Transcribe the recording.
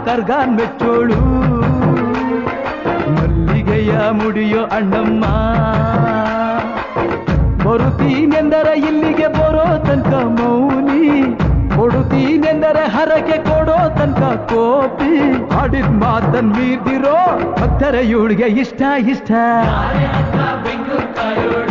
ಕರ್ಗಾನ್ ಮೆಚ್ಚೋಳು ಮಲ್ಲಿಗೆಯ ಮುಡಿಯೋ ಅಣ್ಣಮ್ಮ ಬರುತ್ತೀನೆಂದರೆ ಇಲ್ಲಿಗೆ ಬರೋ ತನಕ ಮೌನಿ ಕೊಡುತ್ತೀನೆಂದರೆ ಹರಕೆ ಕೊಡೋ ತನಕ ಕೋಪಿ ಆಡಿದ ಮಾತನ್ ಮೀರ್ದಿರೋ ಭಕ್ತರ ಇವಳಿಗೆ ಇಷ್ಟ ಇಷ್ಟ ಬೆಂಗಳೂರು